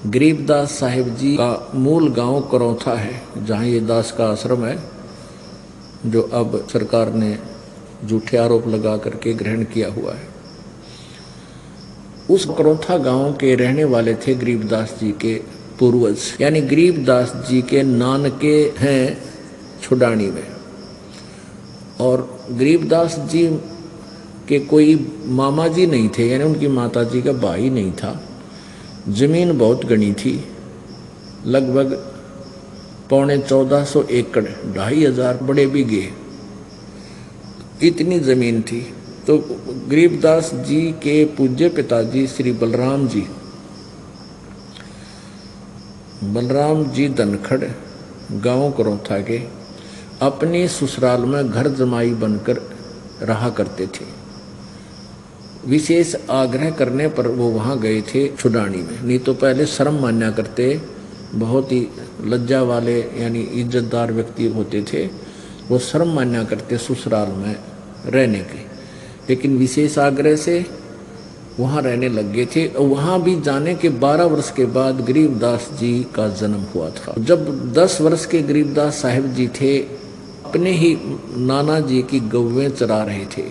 गरीबदास साहिब जी का मूल गांव करौथा है, जहां ये दास का आश्रम है, जो अब सरकार ने झूठे आरोप लगा करके ग्रहण किया हुआ है। उस करौथा गांव के रहने वाले थे गरीबदास जी के पूर्वज, यानी गरीबदास जी के नानके हैं छुडानी में। और गरीबदास जी के कोई मामा जी नहीं थे, यानी उनकी माता जी का भाई नहीं था। जमीन बहुत घनी थी, लगभग 1450 एकड़, 2500 बड़े बीघे इतनी जमीन थी। तो गरीबदास जी के पूज्य पिताजी श्री बलराम जी धनखड़ गांव करौथा के अपने ससुराल में घर जमाई बनकर रहा करते थे। विशेष आग्रह करने पर वो वहाँ गए थे छुडानी में, नहीं तो पहले शर्म मान्या करते, बहुत ही लज्जा वाले यानी इज्जतदार व्यक्ति होते थे, वो शर्म मान्या करते ससुराल में रहने के। लेकिन विशेष आग्रह से वहाँ रहने लग गए थे। और वहाँ भी जाने के 12 वर्ष के बाद गरीबदास जी का जन्म हुआ था। जब 10 वर्ष के गरीबदास साहिब जी थे, अपने ही नाना जी की गौवें चरा रहे थे,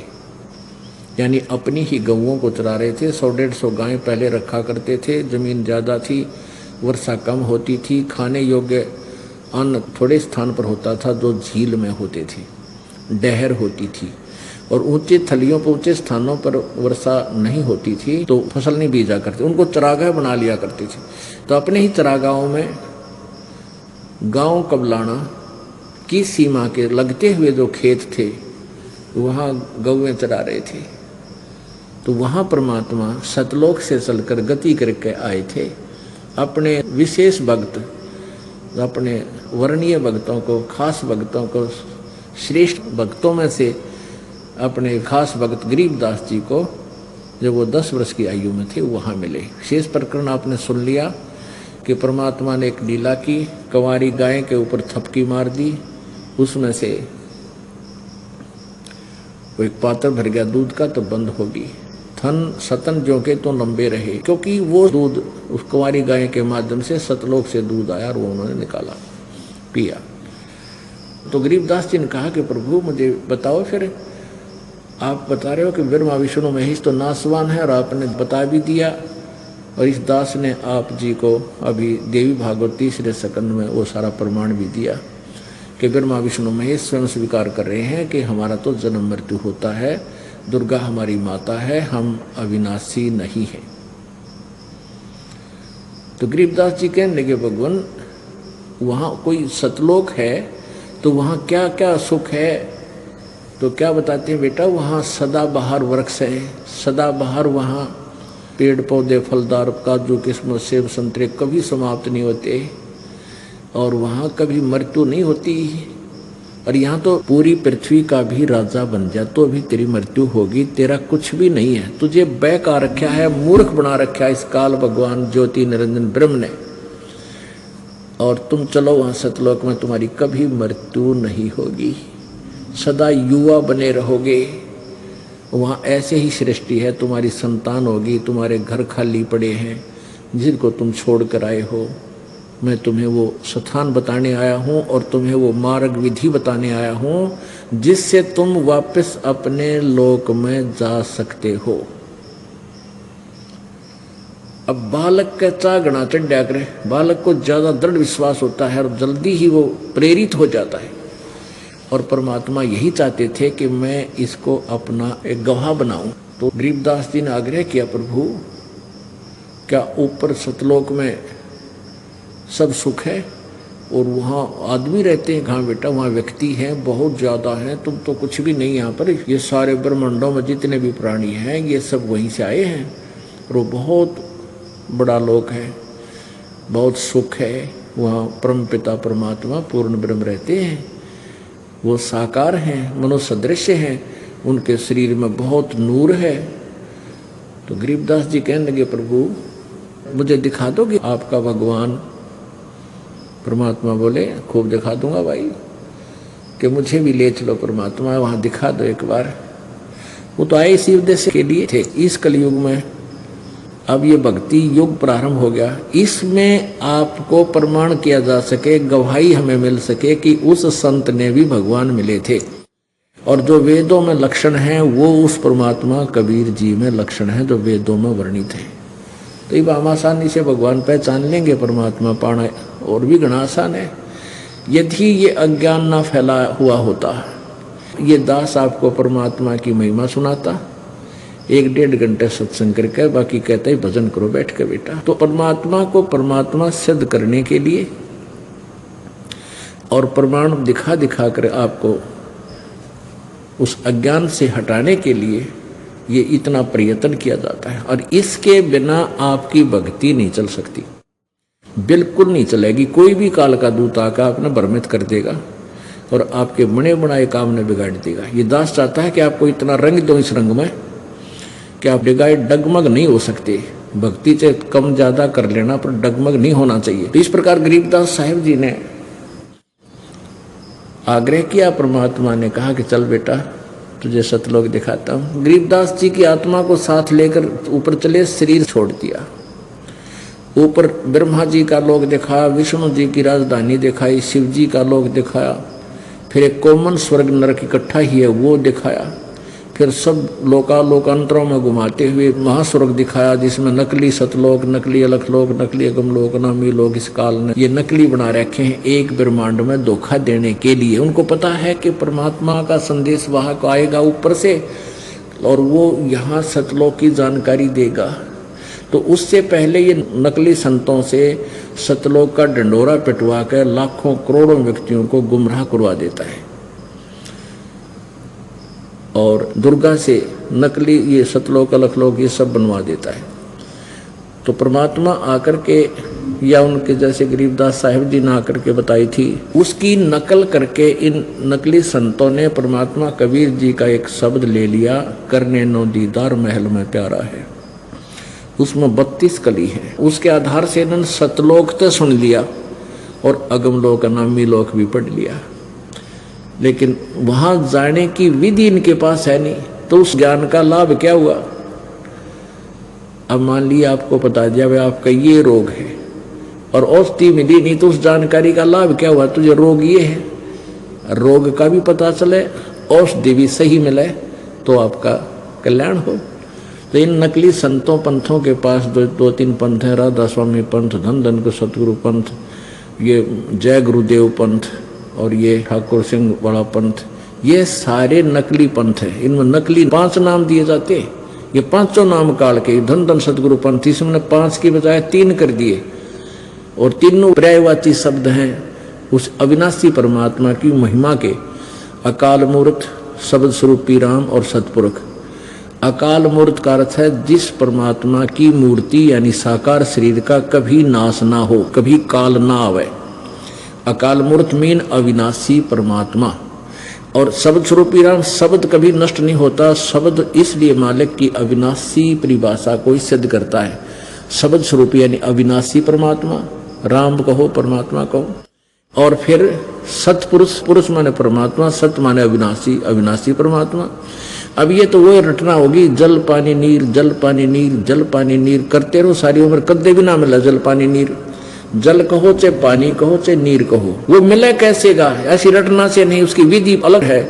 यानी अपनी ही गौओं को चरा रहे थे। 100-150 गायें पहले रखा करते थे। जमीन ज़्यादा थी, वर्षा कम होती थी, खाने योग्य अन्न थोड़े स्थान पर होता था जो झील में होते थे, डहर होती थी। और ऊंचे थलियों पर, ऊंचे स्थानों पर वर्षा नहीं होती थी तो फसल नहीं बीजा करते, उनको चरागाह बना लिया करते थे। तो अपने ही चरागाहों में गांव कबलाना की सीमा के लगते हुए जो खेत थे, वहाँ गौएं चरा रहे थे। तो वहाँ परमात्मा सतलोक से चलकर गति करके आए थे। अपने विशेष भक्त, अपने वर्णीय भक्तों को, खास भक्तों को, श्रेष्ठ भक्तों में से अपने खास भक्त गरीबदास जी को, जब वो 10 वर्ष की आयु में थे, वहाँ मिले। शेष प्रकरण आपने सुन लिया कि परमात्मा ने एक लीला की, कंवारी गाय के ऊपर थपकी मार दी, उसमें से वो एक पात्र भर गया दूध का, तो बंद होगी। थन सतन जो के तो लंबे रहे, क्योंकि वो दूध उस कुंवारी गाय के माध्यम से सतलोक से दूध आया और वो उन्होंने निकाला, पिया। तो गरीबदास जी ने कहा कि प्रभु मुझे बताओ, फिर आप बता रहे हो कि ब्रह्मा विष्णु महेश तो नासवान है, और आपने बता भी दिया, और इस दास ने आप जी को अभी देवी भागवत 3 सकंद में वो सारा प्रमाण भी दिया कि ब्रह्मा विष्णु महेश स्वयं स्वीकार कर रहे हैं कि हमारा तो जन्म मृत्यु होता है, दुर्गा हमारी माता है, हम अविनाशी नहीं है। तो गरीबदास जी कहने लगे, भगवान वहाँ कोई सतलोक है तो वहाँ क्या क्या सुख है? तो क्या बताते हैं बेटा, वहाँ सदाबहार वृक्ष है, सदाबहार वहाँ पेड़ पौधे फलदार, काजू किस्मत सेब संतरे कभी समाप्त नहीं होते, और वहाँ कभी मृत्यु नहीं होती। और यहाँ तो पूरी पृथ्वी का भी राजा बन जा तो भी तेरी मृत्यु होगी, तेरा कुछ भी नहीं है, तुझे बहका रखा है, मूर्ख बना रखा है इस काल भगवान ज्योति निरंजन ब्रह्म ने। और तुम चलो वहाँ सतलोक में, तुम्हारी कभी मृत्यु नहीं होगी, सदा युवा बने रहोगे। वहाँ ऐसे ही सृष्टि है, तुम्हारी संतान होगी, तुम्हारे घर खाली पड़े हैं जिनको तुम छोड़ कर आए हो। मैं तुम्हें वो स्थान बताने आया हूँ और तुम्हें वो मार्ग विधि बताने आया हूँ जिससे तुम वापस अपने लोक में जा सकते हो। अब बालक का चागना चढ़ा करे, बालक को ज्यादा दृढ़ विश्वास होता है और जल्दी ही वो प्रेरित हो जाता है। और परमात्मा यही चाहते थे कि मैं इसको अपना एक गवाह बनाऊं। तो गरीबदास जी ने आग्रह किया, प्रभु क्या ऊपर सतलोक में सब सुख है और वहाँ आदमी रहते हैं? कहाँ बेटा, वहाँ व्यक्ति हैं, बहुत ज़्यादा हैं, तुम तो कुछ भी नहीं यहाँ पर। ये सारे ब्रह्मांडों में जितने भी प्राणी हैं ये सब वहीं से आए हैं, और वो बहुत बड़ा लोक है, बहुत सुख है। वहाँ परम पिता परमात्मा पूर्ण ब्रह्म रहते हैं, वो साकार हैं, मनोसदृश्य हैं, उनके शरीर में बहुत नूर है। तो गरीबदास जी कहने लगे, प्रभु मुझे दिखा दोगे आपका भगवान? परमात्मा बोले, खूब दिखा दूंगा भाई, कि मुझे भी ले चलो परमात्मा, वहाँ दिखा दो एक बार। वो तो आए इसी उद्देश्य के लिए थे। इस कलयुग में अब ये भक्ति युग प्रारंभ हो गया। इसमें आपको प्रमाण किया जा सके, गवाही हमें मिल सके कि उस संत ने भी भगवान मिले थे, और जो वेदों में लक्षण हैं वो उस परमात्मा कबीर जी में लक्षण है जो वेदों में वर्णित है। तो ये हम आसानी से भगवान पहचान लेंगे, परमात्मा पाना और भी घना आसान है। यदि ये अज्ञान ना फैला हुआ होता, ये दास आपको परमात्मा की महिमा सुनाता, 1-1.5 घंटे सत्संग करके, बाकी कहते ही भजन करो बैठ के बेटा। तो परमात्मा को परमात्मा सिद्ध करने के लिए और प्रमाण दिखा दिखा कर आपको उस अज्ञान से हटाने के लिए ये इतना प्रयत्न किया जाता है, और इसके बिना आपकी भक्ति नहीं चल सकती, बिल्कुल नहीं चलेगी। कोई भी काल का दूत आकर आपने भ्रमित कर देगा और आपके बने बनाए काम ने बिगाड़ देगा। ये दास चाहता है कि आपको इतना रंग दो इस रंग में कि आप डगमग नहीं हो सकते। भक्ति से कम ज्यादा कर लेना पर डगमग नहीं होना चाहिए। तो इस प्रकार गरीबदास साहिब जी ने आग्रह किया, परमात्मा ने कहा कि चल बेटा तुझे सतलोक दिखाता हूँ। गरीबदास जी की आत्मा को साथ लेकर ऊपर चले, शरीर छोड़ दिया। ऊपर ब्रह्मा जी का लोक दिखाया, विष्णु जी की राजधानी दिखाई, शिव जी का लोक दिखाया, फिर एक कॉमन स्वर्ग नरक इकट्ठा ही है वो दिखाया, फिर सब लोकांतरों में घुमाते हुए महास्वर्ग दिखाया, जिसमें नकली सतलोक, नकली अलखलोक, नकली अगमलोक, नामी लोक इस काल ने ये नकली बना रखे हैं एक ब्रह्मांड में धोखा देने के लिए। उनको पता है कि परमात्मा का संदेश वाहक आएगा ऊपर से और वो यहाँ सतलोक की जानकारी देगा। तो उससे पहले ये नकली संतों से सतलोक का डंडोरा पिटवा कर लाखों करोड़ों व्यक्तियों को गुमराह करवा देता है, और दुर्गा से नकली ये सतलोक अलखलोक ये सब बनवा देता है। तो परमात्मा आकर के, या उनके जैसे गरीबदास साहिब जी ने आकर के बताई थी, उसकी नकल करके इन नकली संतों ने परमात्मा कबीर जी का एक शब्द ले लिया, करने नो दीदार महल में प्यारा है। उसमें 32 कली है। उसके आधार से इन्होंने सतलोक तो सुन लिया और अगमलोक नामी लोक भी पढ़ लिया, लेकिन वहां जाने की विधि इनके पास है नहीं। तो उस ज्ञान का लाभ क्या हुआ? अब मान लिया आपको बता दिया भाई आपका ये रोग है और औषधि मिली नहीं, तो उस जानकारी का लाभ क्या हुआ? तुझे रोग ये है, रोग का भी पता चले, औषधि भी सही मिले तो आपका कल्याण हो। तो इन नकली संतों पंथों के पास 2-3 पंथ है, राधा स्वामी पंथ, धन धन को सतगुरु पंथ, ये जय गुरुदेव पंथ और ये ठाकुर सिंह वाला पंथ, ये सारे नकली पंथ है। इनमें नकली 5 नाम दिए जाते हैं। ये 5 नाम काल के धन धन सतगुरु पंथ, इसमें 5 की बजाय 3 कर दिए, और तीनों पर्यायवाची शब्द हैं उस अविनाशी परमात्मा की महिमा के। अकाल मूर्त, शब्द स्वरूपी राम और सतपुरुष। अकाल मूर्त का अर्थ है जिस परमात्मा की मूर्ति यानी साकार शरीर का कभी नाश ना हो, कभी काल ना आवे। अकाल मूर्त मीन अविनाशी परमात्मा। और शब्द स्वरूपी राम, शब्द कभी नष्ट नहीं होता। शब्द इसलिए मालिक की अविनाशी परिभाषा को सिद्ध करता है। शब्द स्वरूपी यानी अविनाशी परमात्मा, राम कहो परमात्मा कहो। और फिर सतपुरुष, पुरुष माने परमात्मा, सत माने अविनाशी, अविनाशी परमात्मा। अब ये तो वो रटना होगी, जल पानी नीर, जल पानी नीर, जल पानी नीर करते रहो सारी उम्र, कदे भी ना मिला जल पानी नीर। जल कहो चाहे पानी कहो चाहे नीर कहो, वो मिले कैसेगा? ऐसी रटना से नहीं, उसकी विधि अलग है।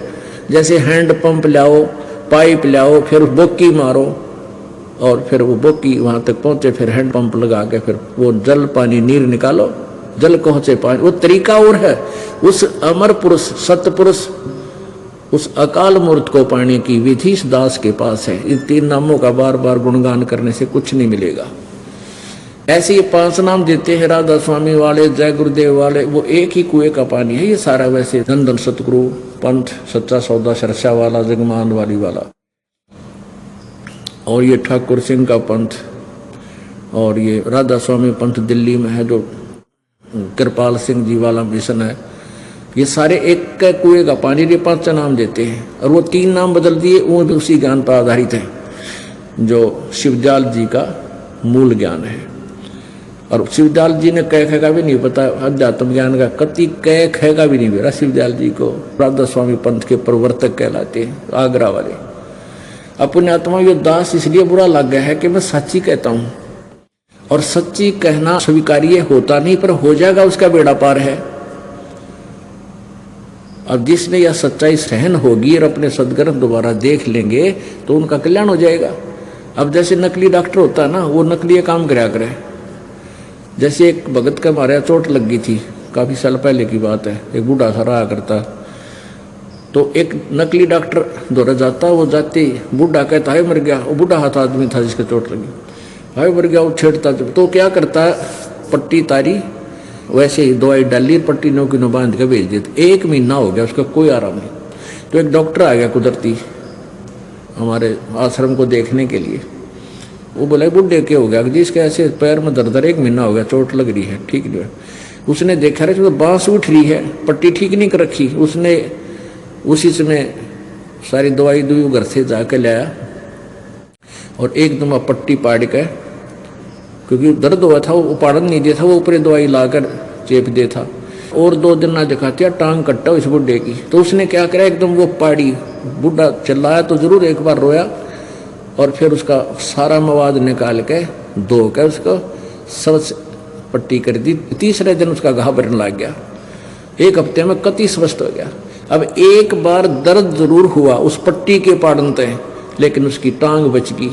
जैसे हैंड पंप लाओ, पाइप लाओ, फिर बोकी मारो और फिर वो बोकी वहां तक पहुंचे, फिर हैंड पंप लगा के फिर वो जल पानी नीर निकालो। जल कहो चाहे पानी, वो तरीका और है। उस अमर पुरुष, सतपुरुष, उस अकाल मूर्त को पाने की विधि इस दास के पास है। इन 3 नामों का बार बार गुणगान करने से कुछ नहीं मिलेगा। ऐसे ये 5 नाम देते हैं, राधा स्वामी वाले, जय गुरुदेव वाले, वो एक ही कुएं का पानी है ये सारा। वैसे धन धन सतगुरु पंथ, सच्चा सौदा सरसा वाला, जगमान वाली वाला, और ये ठाकुर सिंह का पंथ, और ये राधा स्वामी पंथ दिल्ली में है जो कृपाल सिंह जी वाला मिशन है, ये सारे एक कुएं का पानी के 5 नाम देते हैं। और वो 3 नाम बदल दिए, वो भी उसी ज्ञान पर आधारित है जो शिवदयाल जी का मूल ज्ञान है। और शिवदयाल जी ने कह खे का भी नहीं पता, अध्यात्म ज्ञान का कति कह खे का भी नहीं बेरा। शिवदयाल जी को राधा स्वामी पंथ के प्रवर्तक कहलाते हैं, आगरा वाले। अपने आत्मा यो दास इसलिए बुरा लग गया है कि मैं सच्ची कहता हूँ, और सच्ची कहना स्वीकार्य होता नहीं, पर हो जाएगा उसका बेड़ा पार है। अब जिसने यह सच्चाई सहन होगी और अपने सदग्रंथ दोबारा देख लेंगे तो उनका कल्याण हो जाएगा। अब जैसे नकली डॉक्टर होता है ना, वो नकली काम कराया करे। जैसे एक भगत का मारा चोट लग गई थी, काफ़ी साल पहले की बात है, एक बूढ़ा सा रहा करता, तो एक नकली डॉक्टर दौरा जाता, वो जाते बूढ़ा कहता है मर गया, वो बूढ़ा हाथ आदमी था जिसका चोट लगी, हाय मर गया, वो छेड़ता। तो क्या करता, पट्टी तारी, वैसे ही दवाई डाली, पट्टी नो की नो बांध के भेज देते। 1 महीना हो गया, उसका कोई आराम नहीं। तो एक डॉक्टर आ गया कुदरती हमारे आश्रम को देखने के लिए। वो बोला बुढ़े क्या हो गया जी, इसके ऐसे पैर में दर्द, 1 महीना हो गया, चोट लग रही है, ठीक नहीं है। उसने देखा रहे तो बांस उठ रही है, पट्टी ठीक नहीं कर रखी। उसने उसी समय सारी दवाई घर से जाके लाया और एकदम पट्टी पाड़ के, क्योंकि दर्द हुआ था, वो उपाड़न नहीं दिया था, वो ऊपर दवाई लाकर चेप दे था। और 2 दिन ना दिखाते टांग कट्टा इस बुढ़े की। तो उसने क्या करा, एकदम वो पाड़ी, बुढ़ा चिल्लाया तो जरूर, एक बार रोया, और फिर उसका सारा मवाद निकाल के धो के उसको सब पट्टी कर दी। तीसरे दिन उसका घाव भरने लग गया, 1 हफ्ते में कति स्वस्थ हो गया। अब एक बार दर्द जरूर हुआ उस पट्टी के पाड़न तय, लेकिन उसकी टांग बच गई।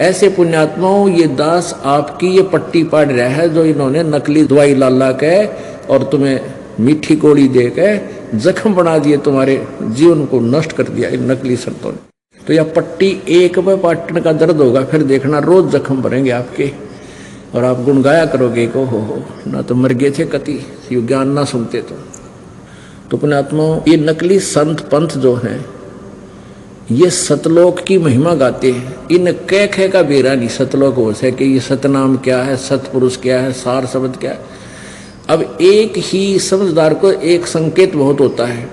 ऐसे पुण्यात्माओं, ये दास आपकी ये पट्टी पाड़ रहा है, जो इन्होंने नकली दवाई ला के और तुम्हें मीठी गोली दे के जख्म बना दिए, तुम्हारे जीवन को नष्ट कर दिया इन नकली संतों ने। तो यह पट्टी एक बार पाटने का दर्द होगा, फिर देखना रोज जख्म भरेंगे आपके, और आप गुण गाया करोगे को हो ना तो मर गए थे कति, ये ज्ञान ना सुनते तो पुण्यात्माओं, ये नकली संत पंथ जो हैं, ये सतलोक की महिमा गाते हैं। इन कह का बेरा नहीं सतलोक हो से कि ये सतनाम क्या है, सतपुरुष क्या है, सार शब्द क्या है। अब एक ही समझदार को एक संकेत बहुत होता है।